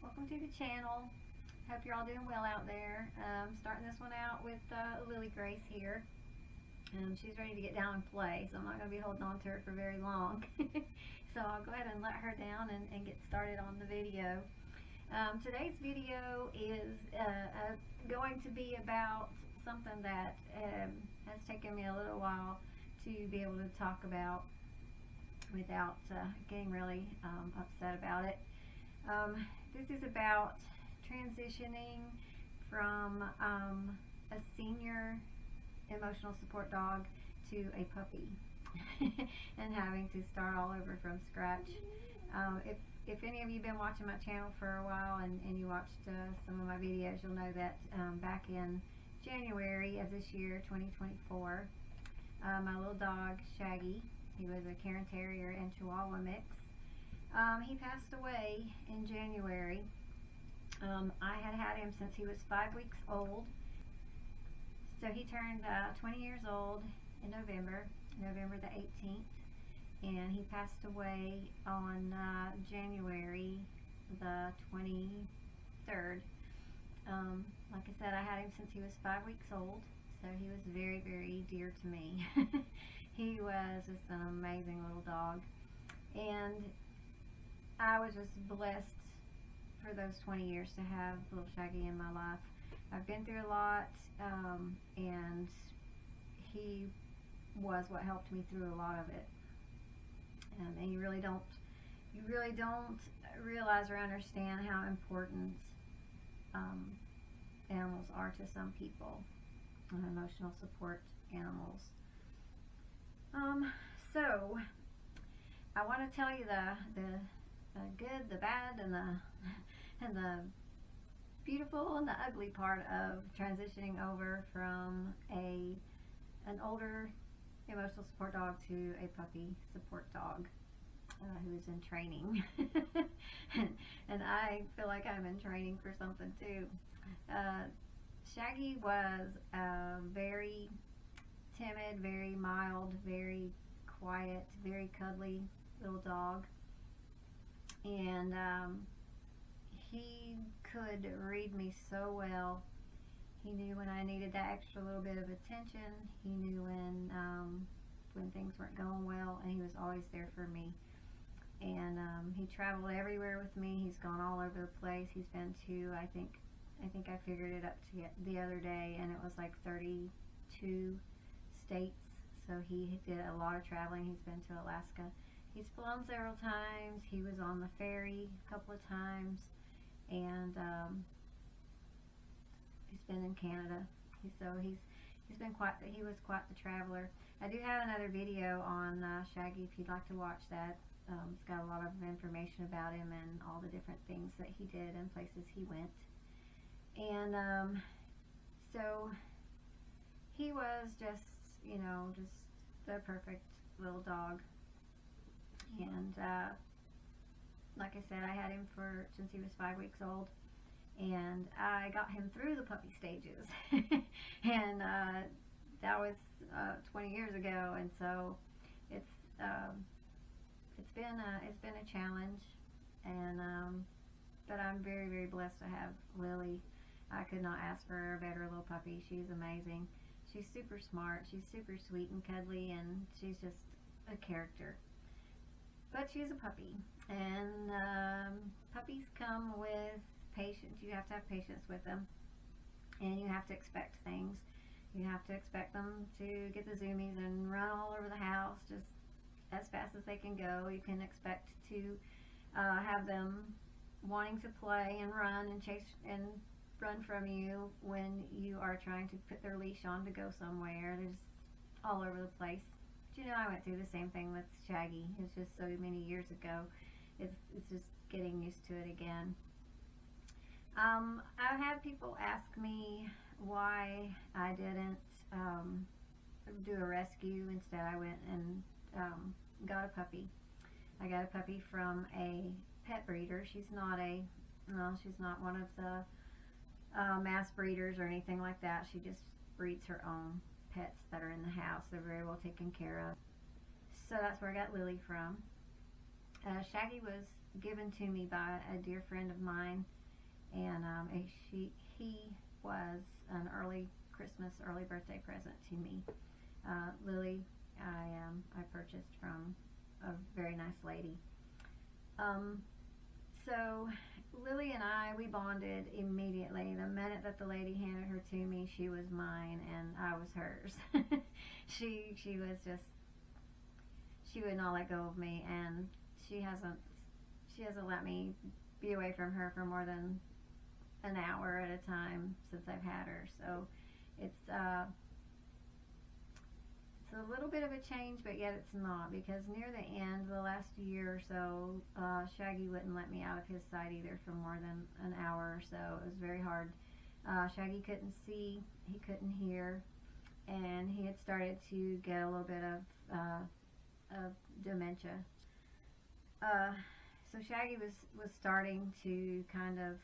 Welcome to the channel. Hope you're all doing well out there. Starting this one out with Lily Grace here. She's ready to get down and play, so I'm not going to be holding on to her for very long. So I'll go ahead and let her down and get started on the video. Today's video is going to be about something that has taken me a little while to be able to talk about without getting really upset about it. This is about transitioning from a senior emotional support dog to a puppy and having to start all over from scratch. If any of you have been watching my channel for a while and you watched some of my videos, you'll know that back in January of this year, 2024, my little dog Shaggy, he was a Cairn Terrier and Chihuahua mix, he passed away in January. I had him since he was 5 weeks old. So he turned 20 years old in November the 18th, and he passed away on January the 23rd. Like I said, I had him since he was 5 weeks old, so he was very, very dear to me. He was just an amazing little dog, and I was just blessed for those 20 years to have little Shaggy in my life. I've been through a lot, and he was what helped me through a lot of it. And you really don't realize or understand how important animals are to some people, emotional support animals. So I want to tell you the good, the bad, and the beautiful and the ugly part of transitioning over from an older emotional support dog to a puppy support dog who is in training. and I feel like I'm in training for something too. Shaggy was a very timid, very mild, very quiet, very cuddly little dog, and he could read me so well. He knew when I needed that extra little bit of attention. He knew when things weren't going well, and he was always there for me. And he traveled everywhere with me. He's gone all over the place. He's been to, I think I figured it up to the other day, and it was like 32 states. So he did a lot of traveling. He's been to Alaska. He's flown several times. He was on the ferry a couple of times, and he's been in Canada. He was quite the traveler. I do have another video on Shaggy if you'd like to watch that. It's got a lot of information about him and all the different things that he did and places he went. And so he was just the perfect little dog. And like I said, I had him since he was 5 weeks old, and I got him through the puppy stages. And that was 20 years ago, and so it's been a challenge, and but I'm very, very blessed to have Lily. I could not ask for a better little puppy. She's amazing. She's super smart. She's super sweet and cuddly, and she's just a character. But she's a puppy, and puppies come with patience. You have to have patience with them, and you have to expect things. You have to expect them to get the zoomies and run all over the house just as fast as they can go. You can expect to have them wanting to play and run and chase and run from you when you are trying to put their leash on to go somewhere. They're just all over the place. But I went through the same thing with Shaggy. It's just so many years ago. It's just getting used to it again. I've had people ask me why I didn't do a rescue. Instead, I went and got a puppy. I got a puppy from a pet breeder. She's not one of the mass breeders or anything like that. She just breeds her own pets that are in the house. They're very well taken care of. So that's where I got Lily from. Shaggy was given to me by a dear friend of mine, and he was an early Christmas, early birthday present to me. Lily, I purchased from a very nice lady. So Lily and we bonded immediately. The minute that the lady handed her to me, she was mine and I was hers. She was just, she would not let go of me, and she hasn't let me be away from her for more than an hour at a time since I've had her. So it's a little bit of a change, but yet it's not, because near the end, the last year or so, Shaggy wouldn't let me out of his sight either for more than an hour or so. It was very hard. Shaggy couldn't see, he couldn't hear, and he had started to get a little bit of dementia. So Shaggy was starting to kind of,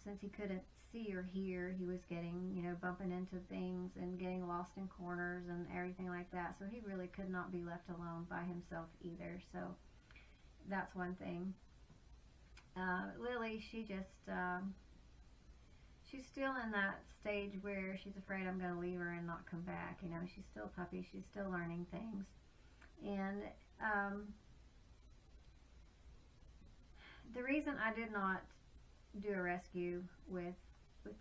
since he couldn't see or hear, he was getting, bumping into things and getting lost in corners and everything like that. So he really could not be left alone by himself either. So that's one thing. Lily, she just, she's still in that stage where she's afraid I'm going to leave her and not come back. She's still a puppy. She's still learning things. And the reason I did not do a rescue with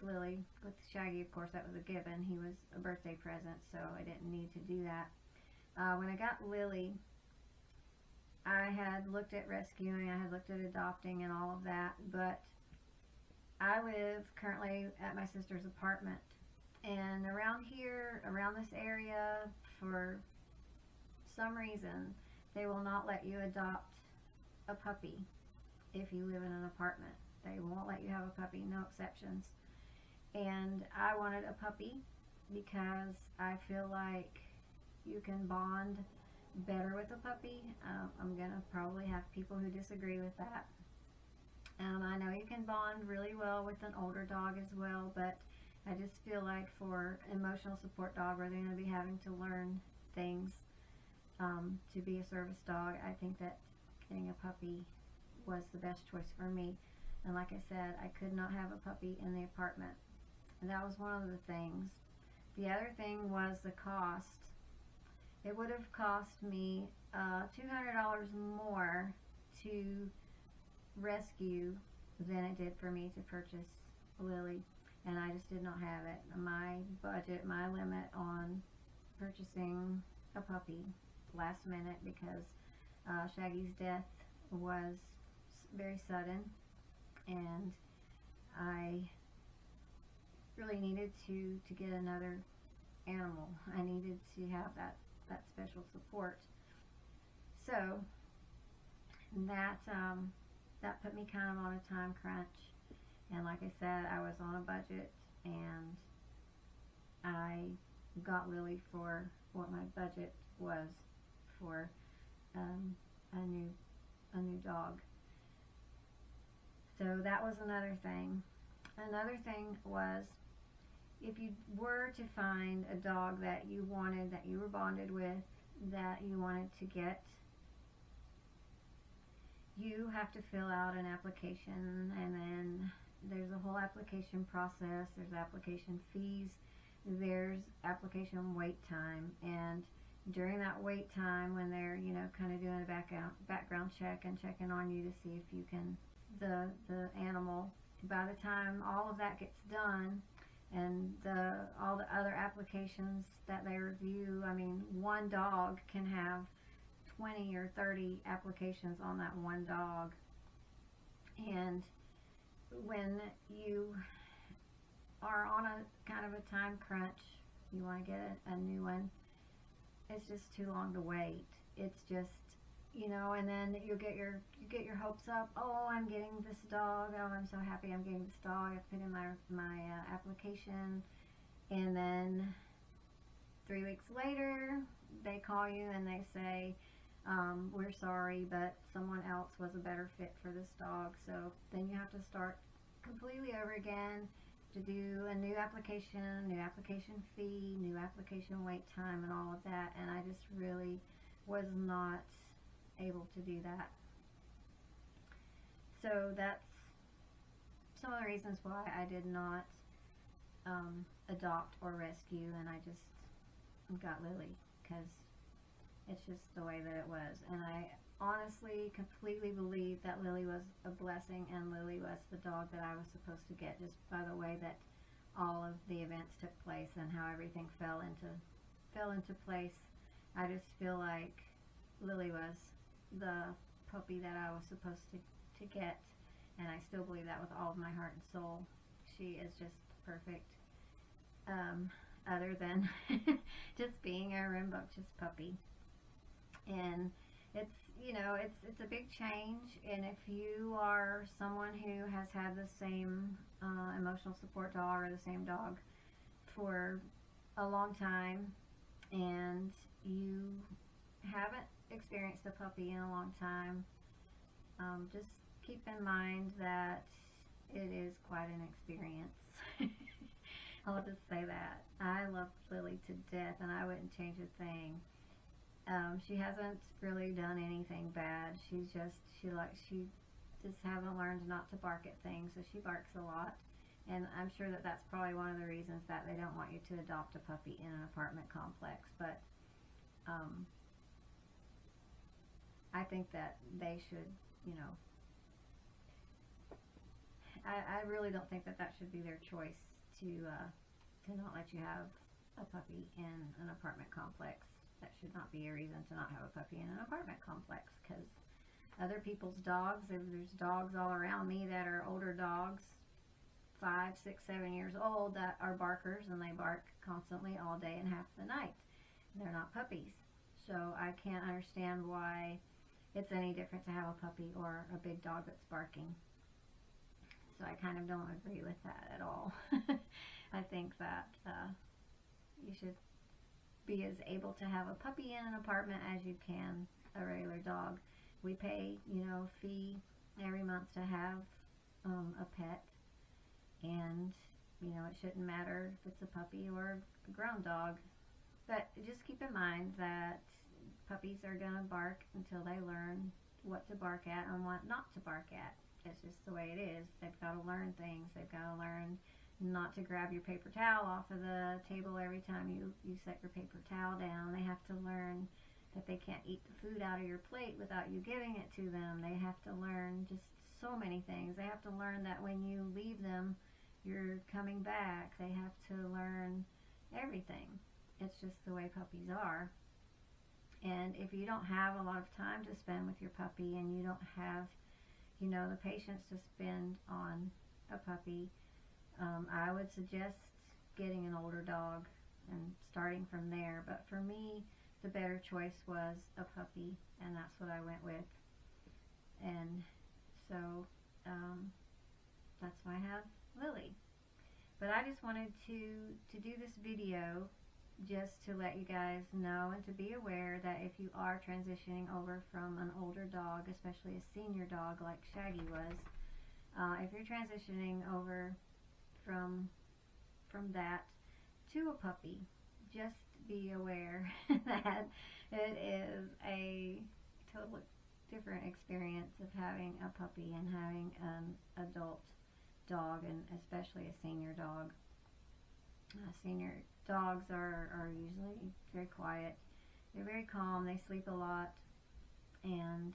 Lily, with Shaggy, of course, that was a given. He was a birthday present, so I didn't need to do that. When I got Lily, I had looked at rescuing, I had looked at adopting and all of that, but I live currently at my sister's apartment, and around here, around this area, for some reason, they will not let you adopt a puppy if you live in an apartment. They won't let you have a puppy, no exceptions. And I wanted a puppy because I feel like you can bond better with a puppy. I'm going to probably have people who disagree with that. I know you can bond really well with an older dog as well, but I just feel like for emotional support dog, where they're going to be having to learn things to be a service dog, I think that getting a puppy was the best choice for me. And like I said, I could not have a puppy in the apartment. And that was one of the things. The other thing was the cost. It would have cost me $200 more to rescue than it did for me to purchase Lily. And I just did not have it. My budget, my limit on purchasing a puppy last minute, because Shaggy's death was very sudden, and I really needed to get another animal. I needed to have that special support. So that put me kind of on a time crunch, and like I said, I was on a budget, and I got Lily for what my budget was for a new dog. So that was another thing. Another thing was, if you were to find a dog that you wanted, that you were bonded with, that you wanted to get, you have to fill out an application, and then there's a whole application process. There's application fees. There's application wait time. And during that wait time, when they're, kind of doing a background check and checking on you to see if you can, the animal, by the time all of that gets done, and all the other applications that they review, one dog can have 20 or 30 applications on that one dog. And when you are on a kind of a time crunch, you want to get a new one, it's just too long to wait. It's just, and then you get your hopes up. Oh, I'm getting this dog. Oh, I'm so happy I'm getting this dog. I put in my application, and then 3 weeks later, they call you and they say, we're sorry, but someone else was a better fit for this dog. So then you have to start completely over again to do a new application fee, new application wait time, and all of that. And I just really was not able to do that. So that's some of the reasons why I did not adopt or rescue, and I just got Lily, because it's just the way that it was. And I honestly completely believe that Lily was a blessing, and Lily was the dog that I was supposed to get, just by the way that all of the events took place and how everything fell into place. I just feel like Lily was the puppy that I was supposed to get, and I still believe that with all of my heart and soul. She is just perfect, other than just being a rambunctious puppy. And it's, it's a big change, and if you are someone who has had the same emotional support dog, or the same dog for a long time, and you haven't experienced a puppy in a long time, just keep in mind that it is quite an experience. I'll just say that. I love Lily to death, and I wouldn't change a thing. She hasn't really done anything bad. She just haven't learned not to bark at things, so she barks a lot. And I'm sure that that's probably one of the reasons that they don't want you to adopt a puppy in an apartment complex. But I think that they should, I really don't think that should be their choice to not let you have a puppy in an apartment complex. That should not be a reason to not have a puppy in an apartment complex, because other people's dogs, there's dogs all around me that are older dogs, 5, 6, 7 years old, that are barkers, and they bark constantly all day and half the night. They're not puppies. So I can't understand why it's any different to have a puppy or a big dog that's barking. So I kind of don't agree with that at all. I think that you should be as able to have a puppy in an apartment as you can a regular dog. We pay, fee every month to have a pet, and it shouldn't matter if it's a puppy or a grown dog. But just keep in mind that puppies are gonna bark until they learn what to bark at and what not to bark at. It's just the way it is. They've got to learn things. They've got to learn not to grab your paper towel off of the table every time you set your paper towel down. They have to learn that they can't eat the food out of your plate without you giving it to them. They have to learn just so many things. They have to learn that when you leave them, you're coming back. They have to learn everything. It's just the way puppies are. And if you don't have a lot of time to spend with your puppy, and you don't have the patience to spend on a puppy, I would suggest getting an older dog and starting from there. But for me, the better choice was a puppy, and that's what I went with. And so that's why I have Lily. But I just wanted to do this video just to let you guys know and to be aware that if you are transitioning over from an older dog, especially a senior dog like Shaggy was, if you're transitioning over from that to a puppy, just be aware that it is a totally different experience of having a puppy and having an adult dog, and especially a senior dog. Senior dogs are usually very quiet. They're very calm. They sleep a lot, and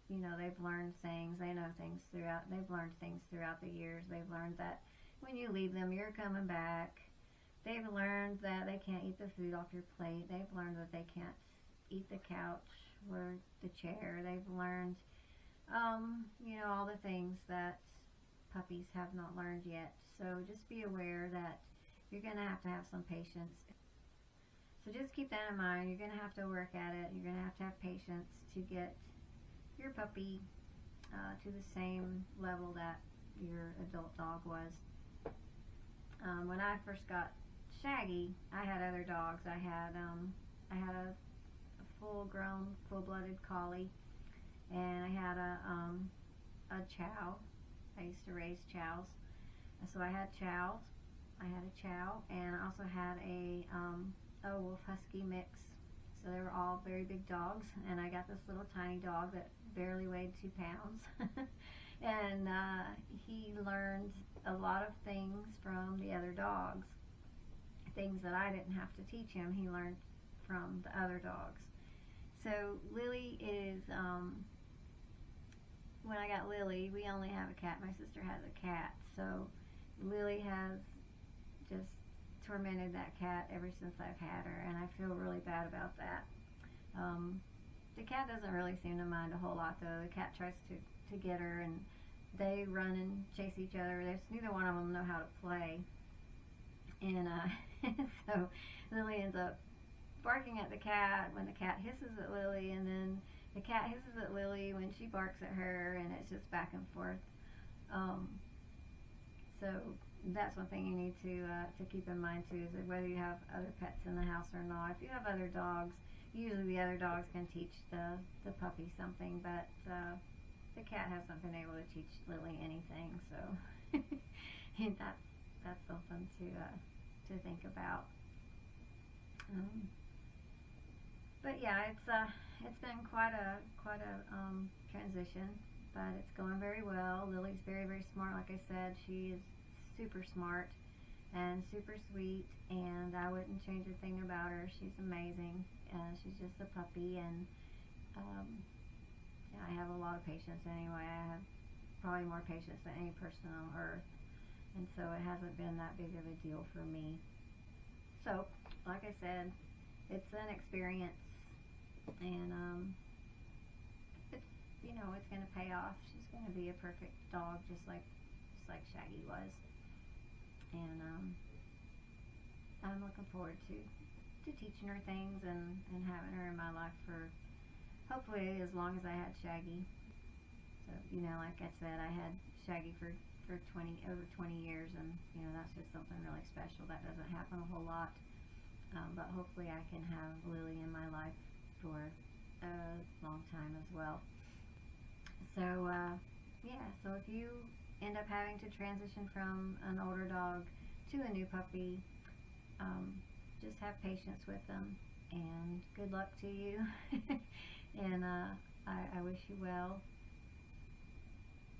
they've learned things. They know things throughout. They've learned things throughout the years. They've learned that when you leave them, you're coming back. They've learned that they can't eat the food off your plate. They've learned that they can't eat the couch or the chair. They've learned, all the things that puppies have not learned yet. So just be aware that you're going to have some patience. So just keep that in mind. You're going to have to work at it. You're going to have patience to get your puppy to the same level that your adult dog was. When I first got Shaggy, I had other dogs. I had a full-grown, full-blooded collie, and I had a chow. I used to raise chows. So I had chows. I had a chow, and I also had a wolf husky mix. So they were all very big dogs, and I got this little tiny dog that barely weighed 2 pounds. And he learned a lot of things from the other dogs. Things that I didn't have to teach him, he learned from the other dogs. So Lily is, when I got Lily, we only have a cat. My sister has a cat. So Lily has just tormented that cat ever since I've had her, and I feel really bad about that. The cat doesn't really seem to mind a whole lot, though. The cat tries to get her, and they run and chase each other. Neither one of them know how to play. And so Lily ends up barking at the cat when the cat hisses at Lily, and then the cat hisses at Lily when she barks at her, and it's just back and forth. So that's one thing you need to keep in mind too, is that whether you have other pets in the house or not. If you have other dogs, usually the other dogs can teach the puppy something, but the cat hasn't been able to teach Lily anything, so that's something to think about. But yeah, it's been quite a transition, but it's going very well. Lily's very, very smart. Like I said, she is super smart and super sweet, and I wouldn't change a thing about her. She's amazing. She's just a puppy, and I have a lot of patience anyway. I have probably more patience than any person on earth, and so it hasn't been that big of a deal for me. So, like I said, it's an experience, and it's going to pay off. She's going to be a perfect dog, just like Shaggy was, and I'm looking forward to teaching her things and having her in my life for hopefully as long as I had Shaggy. So, like I said, I had Shaggy for over 20 years, and that's just something really special. That doesn't happen a whole lot, but hopefully I can have Lily in my life for a long time as well. So so if you end up having to transition from an older dog to a new puppy, just have patience with them, and good luck to you. And I wish you well.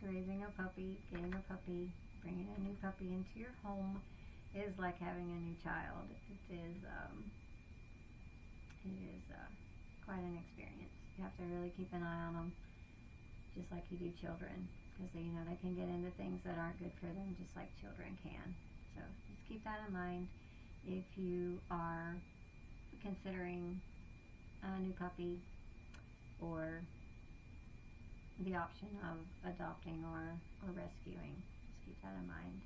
Raising a puppy, getting a puppy, bringing a new puppy into your home is like having a new child. It is quite an experience. You have to really keep an eye on them, just like you do children, because they can get into things that aren't good for them, just like children can. So just keep that in mind if you are considering a new puppy or the option of adopting or rescuing. Just keep that in mind.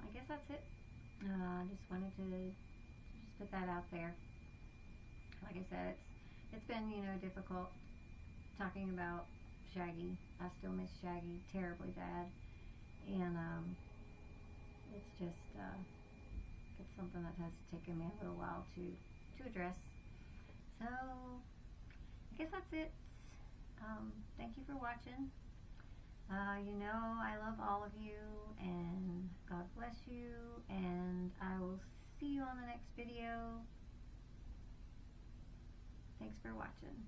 I guess that's it. I just wanted to just put that out there. Like I said, it's been difficult talking about Shaggy. I still miss Shaggy terribly bad, and it's just it's something that has taken me a little while to address. So I guess that's it. Thank you for watching. I love all of you, and God bless you, and I will see you on the next video. Thanks for watching.